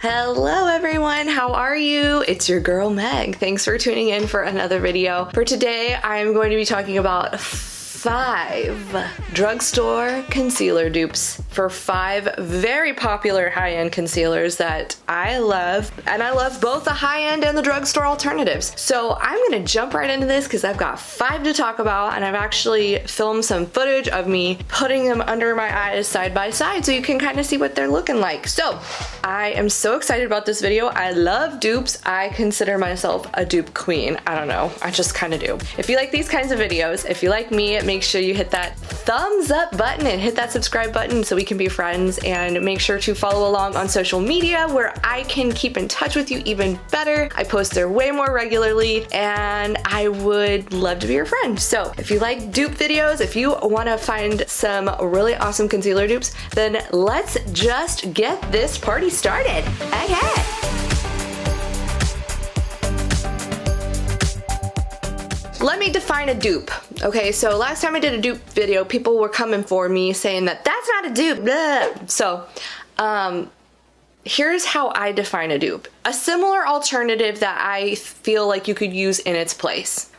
Hello everyone, how are you? It's your girl Meg. Thanks for tuning in for another video. For today, I'm going to be talking about 5 drugstore concealer dupes for 5 very popular high-end concealers that I love, and I love both the high-end and the drugstore alternatives. So I'm gonna jump right into this because I've got 5 to talk about, and I've actually filmed some footage of me putting them under my eyes side by side so you can kind of see what they're looking like. So I am so excited about this video. I love dupes. I consider myself a dupe queen. I don't know, I just kind of do. If you like these kinds of videos, if you like me, make sure you hit that thumbs up button and hit that subscribe button so we can be friends, and make sure to follow along on social media where I can keep in touch with you even better. I post there way more regularly and I would love to be your friend. So if you like dupe videos, if you want to find some really awesome concealer dupes, then let's just get this party started. Okay. Let me define a dupe. Okay, so last time I did a dupe video, people were coming for me saying that that's not a dupe. Blah. So, here's how I define a dupe. A similar alternative that I feel like you could use in its place.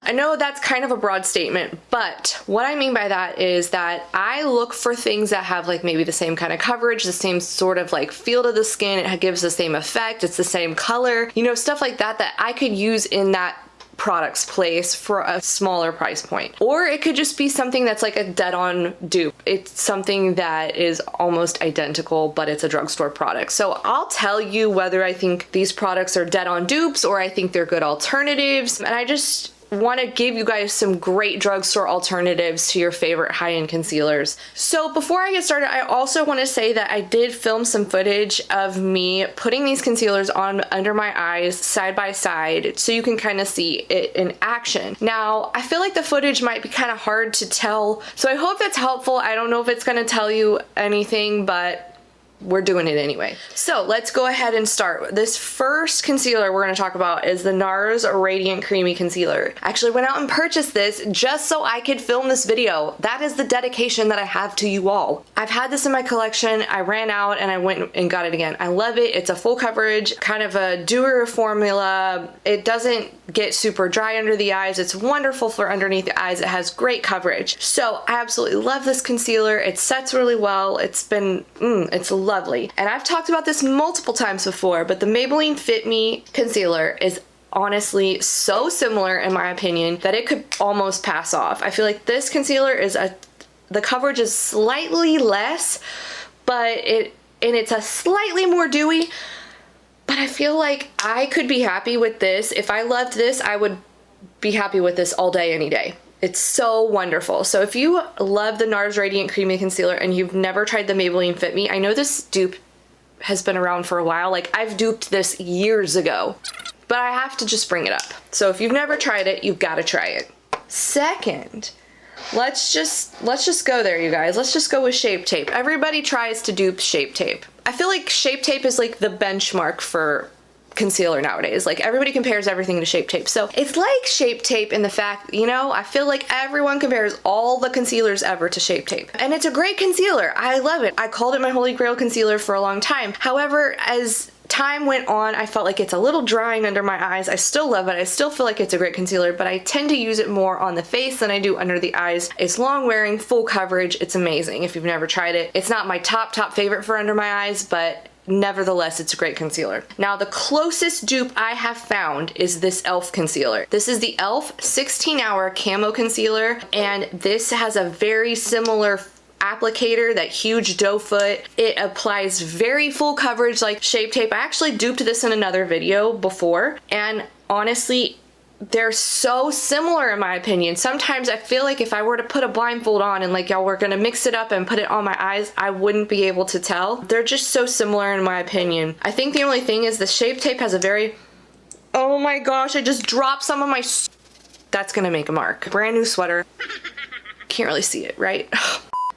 I know that's kind of a broad statement, but what I mean by that is that I look for things that have like maybe the same kind of coverage, the same sort of like feel to the skin, it gives the same effect, it's the same color, you know, stuff like that that I could use in that product's place for a smaller price point. Or it could just be something that's like a dead-on dupe. It's something that is almost identical, but it's a drugstore product. So I'll tell you whether I think these products are dead-on dupes or I think they're good alternatives, and I just want to give you guys some great drugstore alternatives to your favorite high-end concealers. So before I get started, I also want to say that I did film some footage of me putting these concealers on under my eyes side by side so you can kind of see it in action. Now, I feel like the footage might be kind of hard to tell, so I hope that's helpful. I don't know if it's going to tell you anything, but we're doing it anyway. So let's go ahead and start. This first concealer we're going to talk about is the Nars Radiant Creamy Concealer. I actually went out and purchased this just so I could film this video. That is the dedication that I have to you all. I've had this in my collection. I ran out and I went and got it again. I love it. It's a full coverage, kind of a doer formula. It doesn't get super dry under the eyes. It's wonderful for underneath the eyes. It has great coverage. So I absolutely love this concealer. It sets really well. It's been, it's lovely. And I've talked about this multiple times before, but the Maybelline Fit Me Concealer is honestly so similar in my opinion that it could almost pass off. I feel like this concealer is the coverage is slightly less, but it's a slightly more dewy, but I feel like I could be happy with this. If I loved this, I would be happy with this all day, any day. It's so wonderful. So if you love the Nars Radiant Creamy Concealer and you've never tried the Maybelline Fit Me, I know this dupe has been around for a while. Like, I've duped this years ago, but I have to just bring it up. So if you've never tried it, you've got to try it. Second, let's just go there, you guys. Let's just go with Shape Tape. Everybody tries to dupe Shape Tape. I feel like Shape Tape is like the benchmark for concealer nowadays. Like, everybody compares everything to Shape Tape. So it's like Shape Tape in the fact, you know, I feel like everyone compares all the concealers ever to Shape Tape. And it's a great concealer. I love it. I called it my holy grail concealer for a long time. However, as time went on, I felt like it's a little drying under my eyes. I still love it. I still feel like it's a great concealer, but I tend to use it more on the face than I do under the eyes. It's long wearing, full coverage. It's amazing. If you've never tried it, it's not my top favorite for under my eyes, but nevertheless, it's a great concealer. Now, the closest dupe I have found is this e.l.f. concealer. This is the e.l.f. 16-hour Camo Concealer, and this has a very similar applicator, that huge doe foot. It applies very full coverage like Shape Tape. I actually duped this in another video before, and honestly, they're so similar in my opinion. Sometimes I feel like if I were to put a blindfold on and like y'all were gonna mix it up and put it on my eyes, I wouldn't be able to tell. They're just so similar in my opinion. I think the only thing is the Shape Tape has a very, oh my gosh, I just dropped some of my, that's gonna make a mark. Brand new sweater. Can't really see it, right?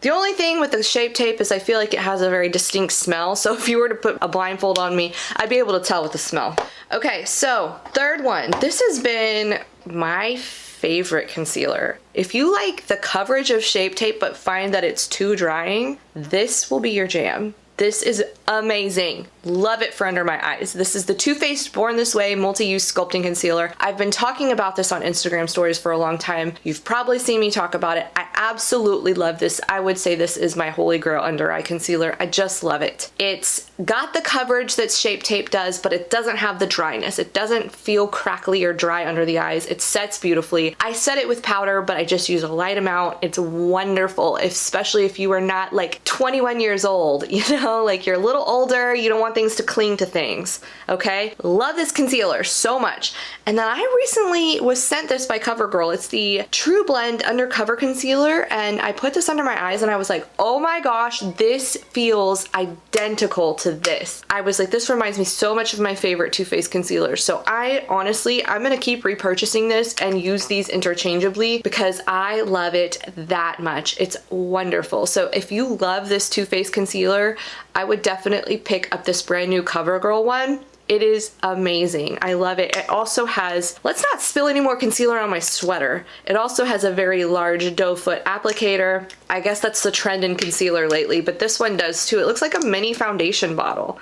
The only thing with the Shape Tape is I feel like it has a very distinct smell, so if you were to put a blindfold on me, I'd be able to tell with the smell. Okay, so third one. This has been my favorite concealer. If you like the coverage of Shape Tape but find that it's too drying, this will be your jam. This is amazing. Love it for under my eyes. This is the Too Faced Born This Way Multi-Use Sculpting Concealer. I've been talking about this on Instagram stories for a long time. You've probably seen me talk about it. I absolutely love this. I would say this is my holy grail under eye concealer. I just love it. It's got the coverage that Shape Tape does, but it doesn't have the dryness. It doesn't feel crackly or dry under the eyes. It sets beautifully. I set it with powder, but I just use a light amount. It's wonderful, especially if you are not like 21 years old, you know, like you're a little older, you don't want things to cling to things, okay? Love this concealer so much. And then I recently was sent this by CoverGirl. It's the TruBlend Undercover Concealer, and I put this under my eyes and I was like, oh my gosh, this feels identical to this. I was like, this reminds me so much of my favorite Too Faced concealers. So I'm gonna keep repurchasing this and use these interchangeably because I love it that much. It's wonderful. So if you love this Too Faced concealer, I would definitely pick up this brand new CoverGirl one. It is amazing. I love it. It also has, let's not spill any more concealer on my sweater. It also has a very large doe foot applicator. I guess that's the trend in concealer lately, but this one does too. It looks like a mini foundation bottle.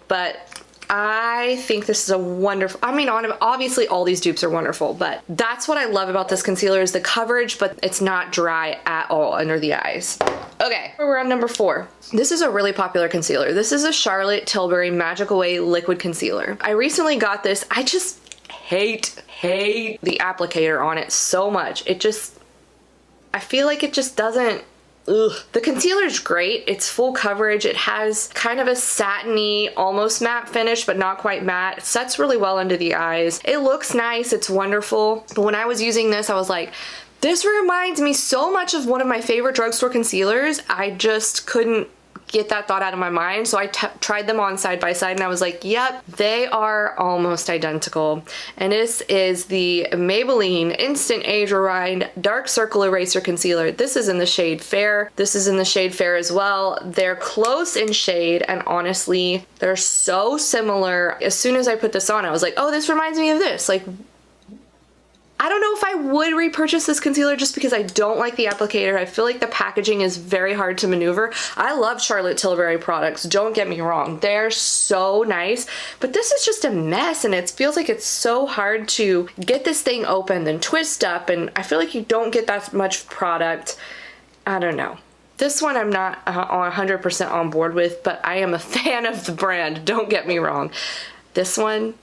But I think this is a wonderful, I mean, obviously all these dupes are wonderful, but that's what I love about this concealer is the coverage, but it's not dry at all under the eyes. Okay, we're on number 4. This is a really popular concealer. This is a Charlotte Tilbury Magic Away Liquid Concealer. I recently got this. I just hate the applicator on it so much. I feel like it just doesn't, ugh. The concealer is great. It's full coverage. It has kind of a satiny, almost matte finish, but not quite matte. It sets really well under the eyes. It looks nice. It's wonderful. But when I was using this, I was like, this reminds me so much of one of my favorite drugstore concealers. I just couldn't get that thought out of my mind. So I tried them on side by side and I was like, yep, they are almost identical. And this is the Maybelline Instant Age Rewind Dark Circle Eraser Concealer. This is in the shade Fair. This is in the shade Fair as well. They're close in shade and honestly, they're so similar. As soon as I put this on, I was like, oh, this reminds me of this. Like, I don't know if I would repurchase this concealer just because I don't like the applicator. I feel like the packaging is very hard to maneuver. I love Charlotte Tilbury products, don't get me wrong. They're so nice, but this is just a mess and it feels like it's so hard to get this thing open and twist up, and I feel like you don't get that much product. I don't know. This one I'm not 100% on board with, but I am a fan of the brand, don't get me wrong. This one,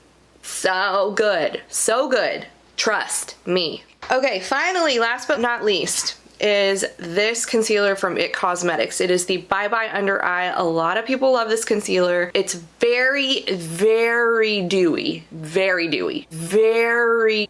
so good, so good. Trust me. Okay, finally, last but not least, is this concealer from IT Cosmetics. It is the Bye Bye Under Eye. A lot of people love this concealer. It's very, very dewy. Very dewy. Very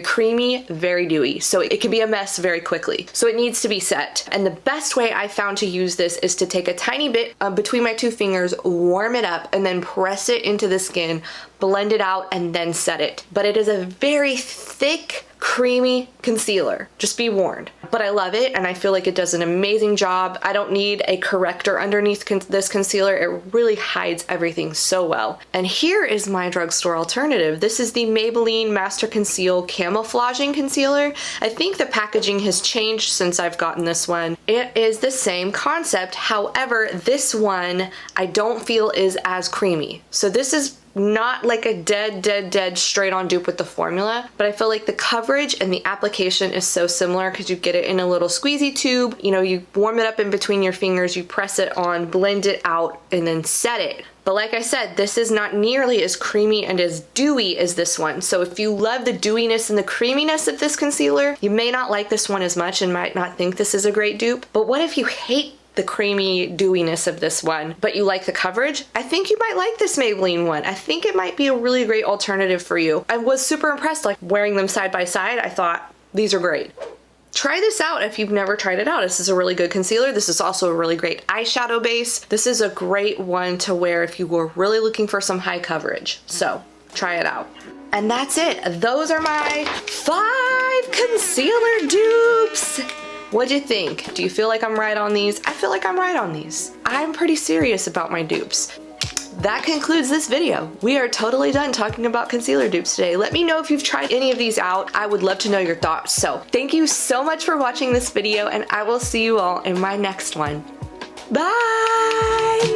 creamy, very dewy. So it can be a mess very quickly. So it needs to be set. And the best way I found to use this is to take a tiny bit between my 2 fingers, warm it up, and then press it into the skin, blend it out, and then set it. But it is a very thick, creamy concealer. Just be warned. But I love it and I feel like it does an amazing job. I don't need a corrector underneath this concealer. It really hides everything so well. And here is my drugstore alternative. This is the Maybelline Master Conceal Camouflaging Concealer. I think the packaging has changed since I've gotten this one. It is the same concept. However, this one I don't feel is as creamy. So this is not like a dead straight on dupe with the formula, but I feel like the coverage and the application is so similar because you get it in a little squeezy tube, you know, you warm it up in between your fingers, you press it on, blend it out, and then set it. But like I said, this is not nearly as creamy and as dewy as this one. So if you love the dewiness and the creaminess of this concealer, you may not like this one as much and might not think this is a great dupe. But what if you hate the creamy dewiness of this one, but you like the coverage? I think you might like this Maybelline one. I think it might be a really great alternative for you. I was super impressed, like wearing them side by side. I thought these are great. Try this out if you've never tried it out. This is a really good concealer. This is also a really great eyeshadow base. This is a great one to wear if you were really looking for some high coverage. So try it out. And that's it. Those are my 5 concealer dupes. What'd you think? Do you feel like I'm right on these? I feel like I'm right on these. I'm pretty serious about my dupes. That concludes this video. We are totally done talking about concealer dupes today. Let me know if you've tried any of these out. I would love to know your thoughts. So thank you so much for watching this video and I will see you all in my next one. Bye!